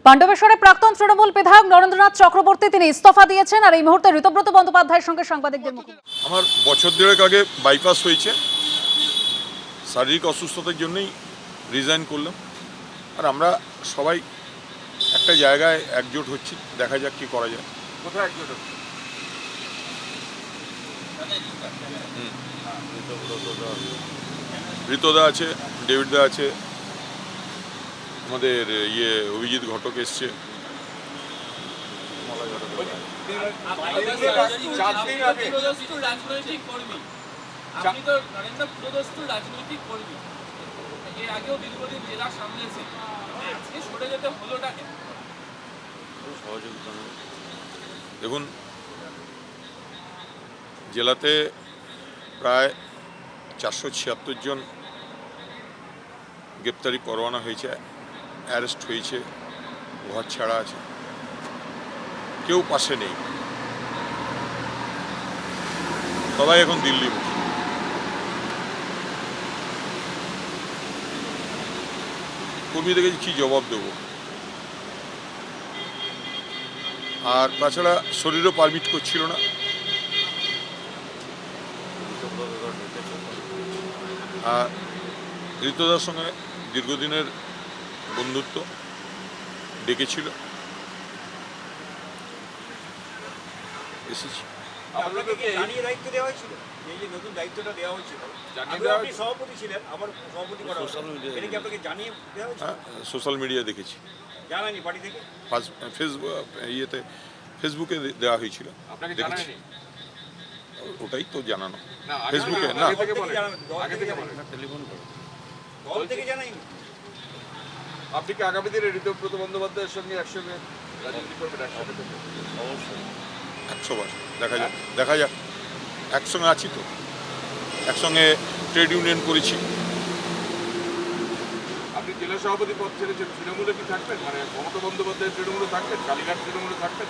পাণ্ডবেশ্বরে প্রাক্তন তৃণমূল বিধায়ক নরেন্দ্রনাথ চক্রবর্তী তিনি ইস্তফা দিয়েছেন আর এই মুহূর্তে ঋতব্রত বন্দ্যোপাধ্যায়ের সঙ্গে সাংবাদিকদের মুখোমুখি। আমার বছর দেড়েক আগে বাইপাস হয়েছে, শারীরিক অসুস্থতার জন্যই রিজাইন করলাম। আর আমরা সবাই একটা জায়গায় একজোট হচ্ছি, দেখা যাক কি করা যায়। কোথায় একজোট হচ্ছে? ঋতদা আছে, ডেভিডদা আছে, আমাদের অভিজিৎ ঘটক এসছে। রাজনৈতিক কর্মী, আপনি তো নরেন্দ্র পুরোদস্তুর রাজনৈতিক কর্মী, এর আগেও দীর্ঘদিন জেলা সামলেছেন, আজকে সরে যেতে হলোটা কেন? দেখুন, জেলাতে প্রায় 476 জন গ্রেপ্তারি পরোয়ানা হয়েছে, অ্যারেস্ট হয়েছে, ঘর ছাড়া আছে, কেউ পাশে নেই, সবাই এখন দিল্লিমুখী। কর্মীদেরকে কি জবাব দেব? আর তাছাড়া শরীরও পারমিট করছিল না। আর ঋতদার সঙ্গে দীর্ঘদিনের বন্ধুত্ব, ডেকেছিল, এসেছি। আপনাকে কি জানিয়ে দায়িত্ব দেওয়া হয়েছিল? এই যে নতুন দায়িত্বটা দেওয়া হয়েছিল, আপনি সভাপতি ছিলেন, আবার সভাপতি করা হয়েছিল, এটা কি আপনাকে জানিয়ে দেওয়া হয়েছিল? হ্যাঁ, সোশ্যাল মিডিয়া দেখেছি, জানানি পার্টি থেকে? ফেসবুকে দেওয়া হয়েছিল, আপনাকে দেখেছি। জানায়নি? ওটাই তো জানানো, না, ফেসবুকে না। আগে থেকে বলেন। দল থেকে জানাইনি? আপনি কি আগামী দিনে ঋতব্রত বন্দ্যোপাধ্যায়ের সঙ্গে একসঙ্গে রাজনীতি করবেন? একসাথে অবশ্যই 100 বার দেখা যাক। একসঙ্গে আছি তো, একসঙ্গে ট্রেড ইউনিয়ন করেছি। আপনি জেলা সভাপতি পদ ছেড়েছেন, তৃণমূলে কি থাকবেন? মানে মমতা বন্দ্যোপাধ্যায়ের তৃণমূলে থাকবেন? কালীঘাট তৃণমূলে থাকবেন?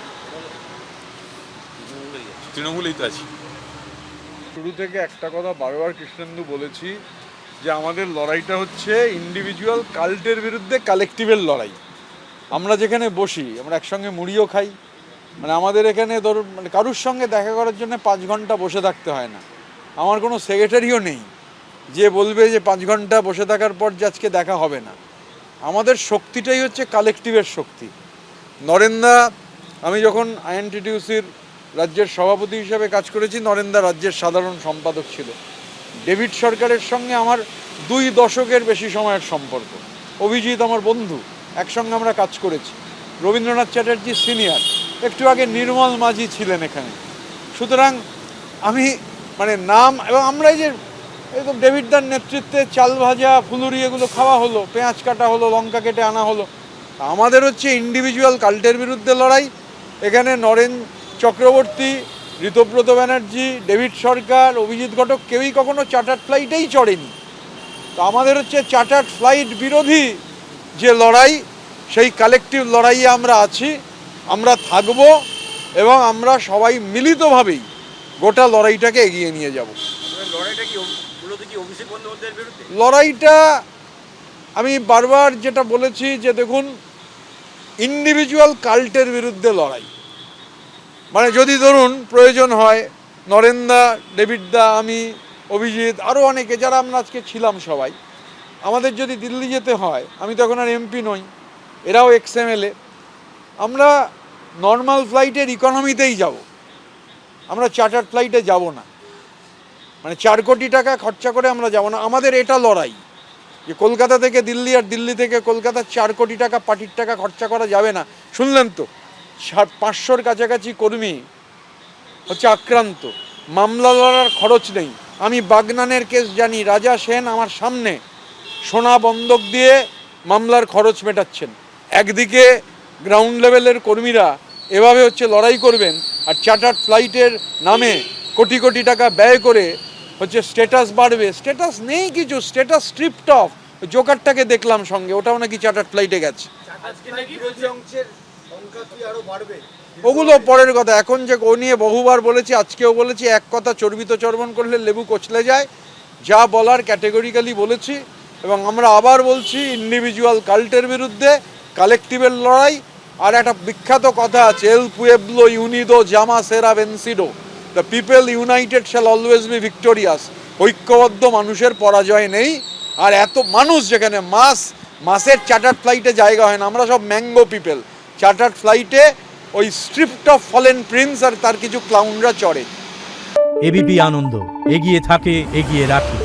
তৃণমূলেই তো আছি। শুরু থেকে একটা কথা বারবার কৃষ্ণেন্দু বলেছি যে আমাদের লড়াইটা হচ্ছে ইন্ডিভিজুয়াল কাল্টের বিরুদ্ধে কালেকটিভের লড়াই। আমরা যেখানে বসি, আমরা একসঙ্গে মুড়িও খাই, মানে আমাদের এখানে ধরুন মানে কারুর সঙ্গে দেখা করার জন্য 5 ঘন্টা বসে থাকতে হয় না। আমার কোনো সেক্রেটারিও নেই যে বলবে যে 5 ঘন্টা বসে থাকার পর যে আজকে দেখা হবে না। আমাদের শক্তিটাই হচ্ছে কালেকটিভের শক্তি। নরেন্দা, আমি যখন আইএনটিটিউসির রাজ্যের সভাপতি হিসেবে কাজ করেছি, নরেন্দা রাজ্যের সাধারণ সম্পাদক ছিল। ডেভিড সরকারের সঙ্গে আমার 2 দশকের বেশি সময়ের সম্পর্ক। অভিজিৎ আমার বন্ধু, একসঙ্গে আমরা কাজ করেছি। রবীন্দ্রনাথ চ্যাটার্জি সিনিয়র, একটু আগে নির্মল মাঝি ছিলেন এখানে। সুতরাং আমি মানে নাম, এবং আমরা এই যে একদম ডেভিডদার নেতৃত্বে চাল ভাজা ফুলুরি এগুলো খাওয়া হলো, পেঁয়াজ কাটা হলো, লঙ্কা কেটে আনা হলো। আমাদের হচ্ছে ইন্ডিভিজুয়াল কাল্টের বিরুদ্ধে লড়াই। এখানে নরেন চক্রবর্তী, ঋতব্রত ব্যানার্জি, ডেভিড সরকার, অভিজিৎ ঘটক কেউই কখনো চার্টার্ড ফ্লাইটেই চড়েনি। তো আমাদের হচ্ছে চার্টার্ড ফ্লাইট বিরোধী যে লড়াই, সেই কালেকটিভ লড়াইয়ে আমরা আছি, আমরা থাকব, এবং আমরা সবাই মিলিতভাবেই গোটা লড়াইটাকে এগিয়ে নিয়ে যাব। লড়াইটা কি মূলত কি অভিষেক বন্দ্যোপাধ্যায়ের বিরুদ্ধে? লড়াইটা আমি বারবার যেটা বলেছি যে দেখুন, ইন্ডিভিজুয়াল কাল্টের বিরুদ্ধে লড়াই। মানে যদি ধরুন প্রয়োজন হয়, নরেন্দা, ডেভিডদা, আমি, অভিজিৎ, আরও অনেকে যারা আমরা আজকে ছিলাম সবাই, আমাদের যদি দিল্লি যেতে হয়, আমি তো এখন আর এমপি নই, এরাও XMLA, আমরা নর্মাল ফ্লাইটের ইকোনমিতেই যাব, আমরা চার্টার্ড ফ্লাইটে যাব না। মানে 4 কোটি টাকা খরচা করে আমরা যাব না। আমাদের এটা লড়াই যে কলকাতা থেকে দিল্লি আর দিল্লি থেকে কলকাতা 4 কোটি টাকা পার্টির টাকা খরচা করা যাবে না। শুনলেন তো, 500-র কাছাকাছি কর্মী হচ্ছে আক্রান্ত, মামলা লড়ার খরচ নেই। আমি বাগনানের কেস জানি, রাজা সেন আমার সামনে সোনা বন্ধক দিয়ে মামলার খরচ মেটাচ্ছেন। একদিকে গ্রাউন্ড লেভেলের কর্মীরা এভাবে হচ্ছে লড়াই করবেন, আর চার্টার্ড ফ্লাইটের নামে কোটি কোটি টাকা ব্যয় করে হচ্ছে স্ট্যাটাস বাড়বে। স্ট্যাটাস নেই কিছু, স্ট্যাটাস স্ট্রিপড অফ। জোকারটাকে দেখলাম সঙ্গে, ওটাও নাকি চার্টার্ড ফ্লাইটে গেছে। ওগুলো পরের কথা। এখন যে ও নিয়ে বহুবার বলেছি, আজকেও বলেছি, এক কথা চর্বিত চর্বণ করলে লেবু কচলে যায়। যা বলার ক্যাটেগরিক্যালি বলেছি, এবং আমরা আবার বলছি ইন্ডিভিজুয়াল কাল্টের বিরুদ্ধে কালেকটিভের লড়াই। আর একটা বিখ্যাত কথা আছে, এল পুয়েবলো ইউনিদো জামা সেরা ভেন্সিডো, the people united shall always be victorious. ঐক্যবদ্ধ মানুষের পরাজয় নেই। আর এত মানুষ যেখানে মাসের চার্টার্ড ফ্লাইটে জায়গা হয় না, আমরা সব ম্যাঙ্গো পিপল। চার্টার্ড ফ্লাইটে ওই স্ট্রিপ্ট অফ ফলেন প্রিন্স আর তার কিছু ক্লাউনরা চড়ে। এবিপি আনন্দ, এগিয়ে থাকে, এগিয়ে রাখে।